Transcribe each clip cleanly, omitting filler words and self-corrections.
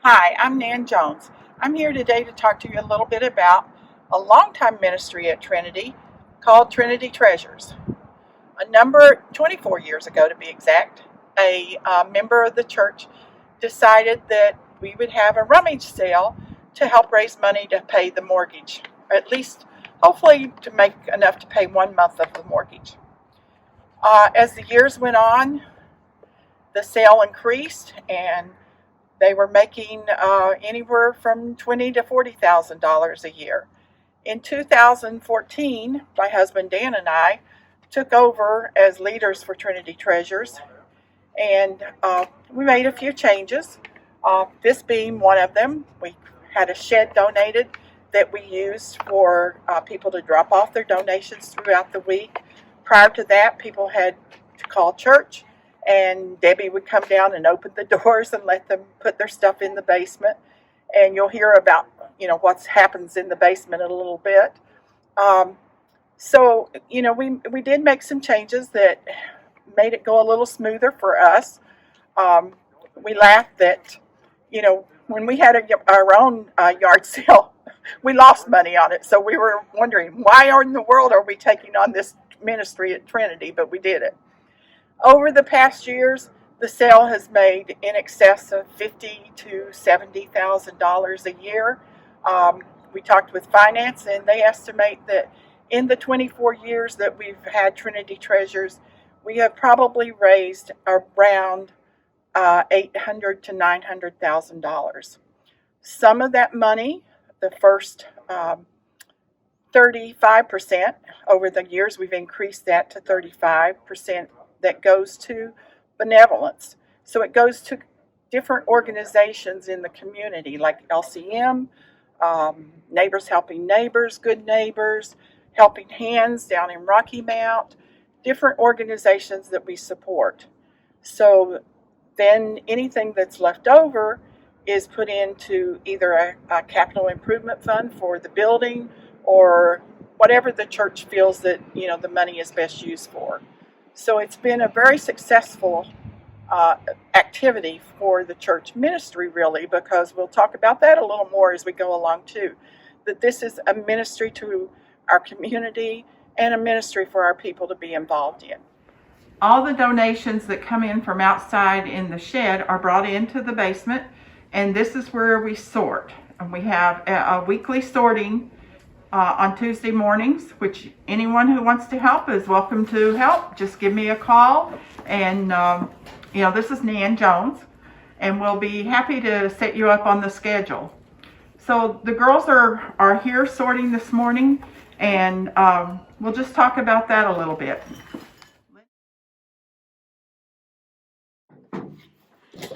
Hi, I'm Nan Jones. I'm here today to talk to you a little bit about a longtime ministry at Trinity called Trinity Treasures. 24 years ago to be exact, a member of the church decided that we would have a rummage sale to help raise money to pay the mortgage, or at least hopefully to make enough to pay 1 month of the mortgage. As the years went on, the sale increased and they were making anywhere from $20,000 to $40,000 a year. In 2014, my husband Dan and I took over as leaders for Trinity Treasures, and we made a few changes. This being one of them, we had a shed donated that we used for people to drop off their donations throughout the week. Prior to that, people had to call church, and Debbie would come down and open the doors and let them put their stuff in the basement. And you'll hear about what happens in the basement in a little bit. We did make some changes that made it go a little smoother for us. We laughed that when we had our own yard sale, we lost money on it. So we were wondering, why in the world are we taking on this ministry at Trinity? But we did it. Over the past years, the sale has made in excess of $50,000 to $70,000 a year. We talked with finance, and they estimate that in the 24 years that we've had Trinity Treasures, we have probably raised around $800,000 to $900,000. Some of that money, the first 35%, over the years we've increased that to 35%, that goes to benevolence. So it goes to different organizations in the community like LCM, Neighbors Helping Neighbors, Good Neighbors, Helping Hands down in Rocky Mount, different organizations that we support. So then anything that's left over is put into either a capital improvement fund for the building or whatever the church feels that the money is best used for. So it's been a very successful activity for the church ministry, really, because we'll talk about that a little more as we go along too. That this is a ministry to our community and a ministry for our people to be involved in. All the donations that come in from outside in the shed are brought into the basement, and this is where we sort. And we have a weekly sorting on Tuesday mornings, which anyone who wants to help is welcome to help. Just give me a call, and this is Nan Jones, and we'll be happy to set you up on the schedule. So the girls are here sorting this morning, and we'll just talk about that a little bit.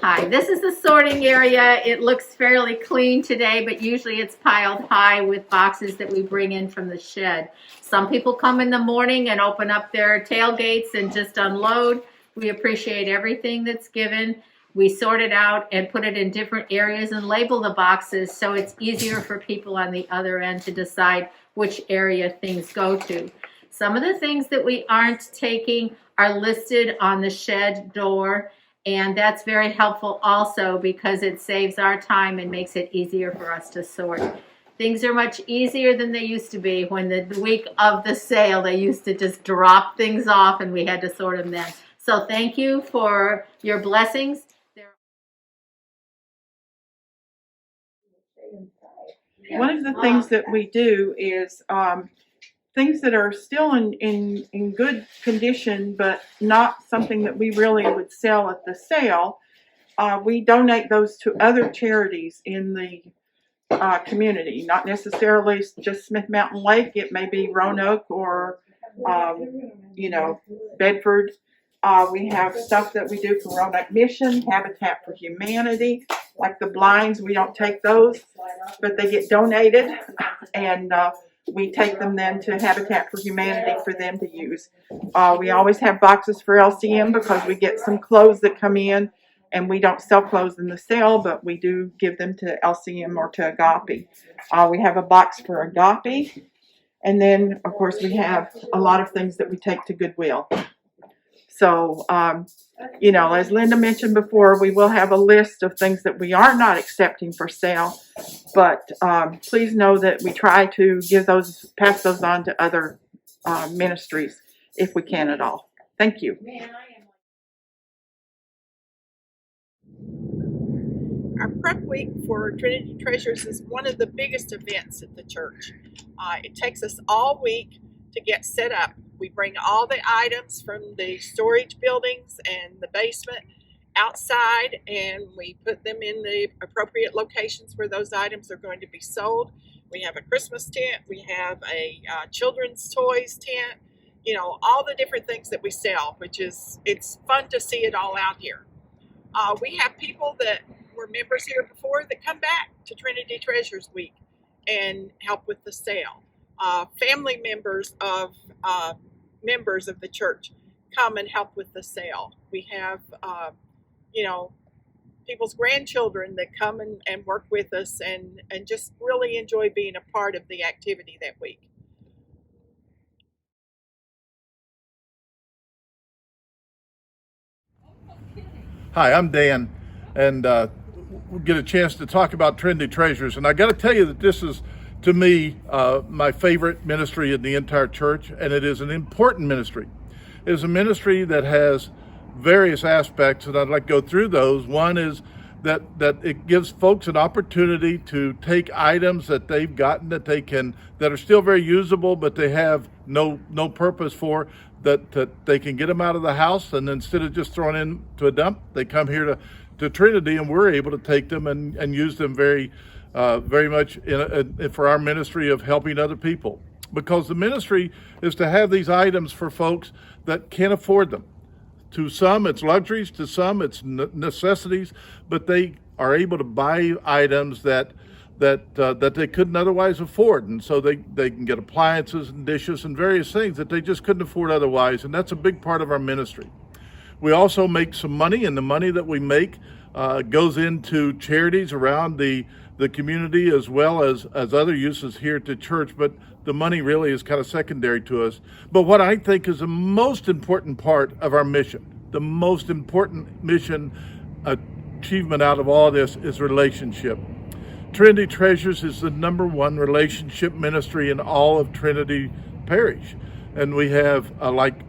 Hi, this is the sorting area. It looks fairly clean today, but usually it's piled high with boxes that we bring in from the shed. Some people come in the morning and open up their tailgates and just unload. We appreciate everything that's given. We sort it out and put it in different areas and label the boxes so it's easier for people on the other end to decide which area things go to. Some of the things that we aren't taking are listed on the shed door, and that's very helpful also because it saves our time and makes it easier for us to sort. Things are much easier than they used to be. When the week of the sale, they used to just drop things off and we had to sort them then. So thank you for your blessings. One of the things that we do is things that are still in good condition, but not something that we really would sell at the sale. We donate those to other charities in the community, not necessarily just Smith Mountain Lake. It may be Roanoke or, Bedford. We have stuff that we do for Roanoke Mission, Habitat for Humanity, like the blinds. We don't take those, but they get donated, and we take them then to Habitat for Humanity for them to use. We always have boxes for LCM because we get some clothes that come in, and we don't sell clothes in the sale, but we do give them to LCM or to Agape. We have a box for Agape, and then, of course, we have a lot of things that we take to Goodwill. So, as Linda mentioned before, we will have a list of things that we are not accepting for sale, but please know that we try to pass those on to other ministries if we can at all. Thank you. Our prep week for Trinity Treasures is one of the biggest events at the church. It takes us all week to get set up. We bring all the items from the storage buildings and the basement outside, and we put them in the appropriate locations where those items are going to be sold. We have a Christmas tent, we have a children's toys tent, all the different things that we sell, it's fun to see it all out here. We have people that were members here before that come back to Trinity Treasures Week and help with the sale. Family members of the church come and help with the sale. We have, people's grandchildren that come and work with us and just really enjoy being a part of the activity that week. Hi, I'm Dan, and we'll get a chance to talk about Trinity Treasures. And I got to tell you that this is, to me, my favorite ministry in the entire church, and it is an important ministry. It is a ministry that has various aspects, and I'd like to go through those. One is that it gives folks an opportunity to take items that they've gotten that are still very usable, but they have no purpose for, that they can get them out of the house, and instead of just throwing into a dump, they come here to Trinity, and we're able to take them and use them very much for our ministry of helping other people. Because the ministry is to have these items for folks that can't afford them. To some, it's luxuries. To some, it's necessities. But they are able to buy items that they couldn't otherwise afford, and so they can get appliances and dishes and various things that they just couldn't afford otherwise. And that's a big part of our ministry. We also make some money, and the money that we make goes into charities around the community, as well as other uses here at the church. But the money really is kind of secondary to us. But what I think is the most important part of our mission, the most important mission achievement out of all this, is relationship. Trinity Treasures is the #1 relationship ministry in all of Trinity Parish. And we have like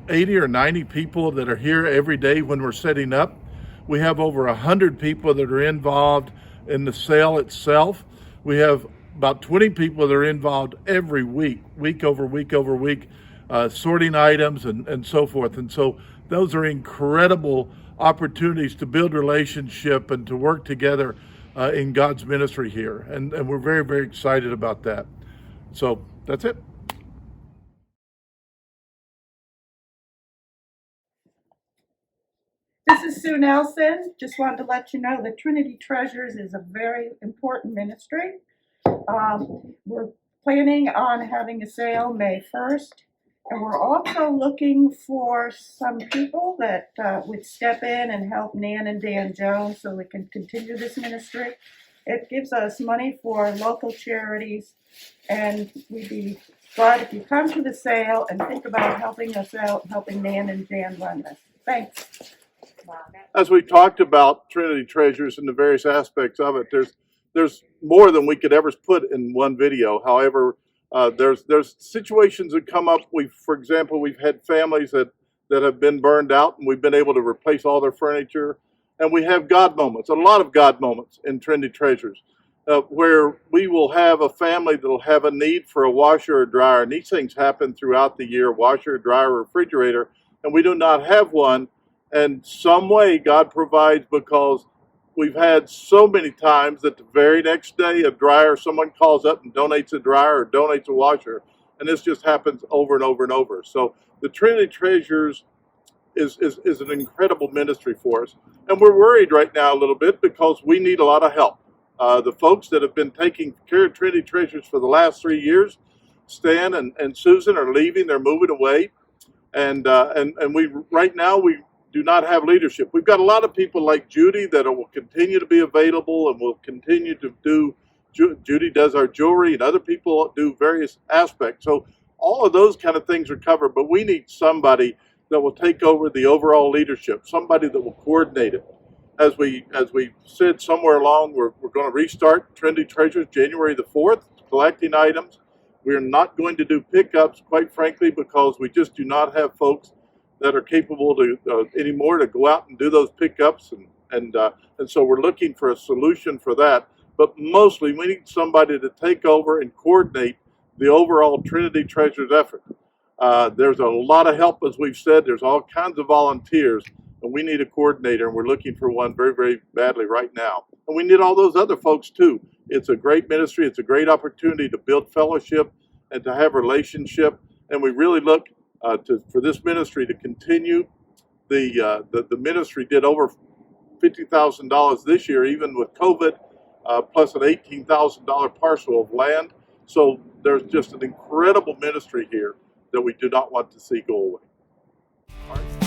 80 or 90 people that are here every day when we're setting up. We have over 100 people that are involved in the sale itself. We have about 20 people that are involved every week over week, sorting items and so forth. And so those are incredible opportunities to build relationship and to work together in God's ministry here. And we're very, very excited about that. So that's it. This is Sue Nelson. Just wanted to let you know that Trinity Treasures is a very important ministry. We're planning on having a sale May 1st, and we're also looking for some people that would step in and help Nan and Dan Jones so we can continue this ministry. It gives us money for local charities, and we'd be glad if you come to the sale and think about helping us out, helping Nan and Dan run this. Thanks. As we talked about Trinity Treasures and the various aspects of it, there's more than we could ever put in one video. However, there's situations that come up. For example, we've had families that have been burned out, and we've been able to replace all their furniture. And we have God moments, a lot of God moments in Trinity Treasures, where we will have a family that will have a need for a washer or dryer. And these things happen throughout the year: washer, dryer, refrigerator, and we do not have one. And some way God provides, because we've had so many times that the very next day someone calls up and donates a dryer or donates a washer, and this just happens over and over and over. So the Trinity Treasures is an incredible ministry for us, and we're worried right now a little bit because we need a lot of help. The folks that have been taking care of Trinity Treasures for the last 3 years, Stan and Susan, are leaving. They're moving away, and we right now we do not have leadership. We've got a lot of people like Judy that will continue to be available and will continue to do. Judy does our jewelry, and other people do various aspects. So all of those kind of things are covered, but we need somebody that will take over the overall leadership, somebody that will coordinate it. As we said somewhere along, we're going to restart Trinity Treasures January the 4th, collecting items. We're not going to do pickups, quite frankly, because we just do not have folks that are capable to anymore to go out and do those pickups, and so we're looking for a solution for that. But mostly, we need somebody to take over and coordinate the overall Trinity Treasures effort. There's a lot of help, as we've said. There's all kinds of volunteers, and we need a coordinator, and we're looking for one very, very badly right now. And we need all those other folks too. It's a great ministry. It's a great opportunity to build fellowship and to have relationship. And we really look for this ministry to continue. The ministry did over $50,000 this year, even with COVID, plus an $18,000 parcel of land. So there's just an incredible ministry here that we do not want to see go away.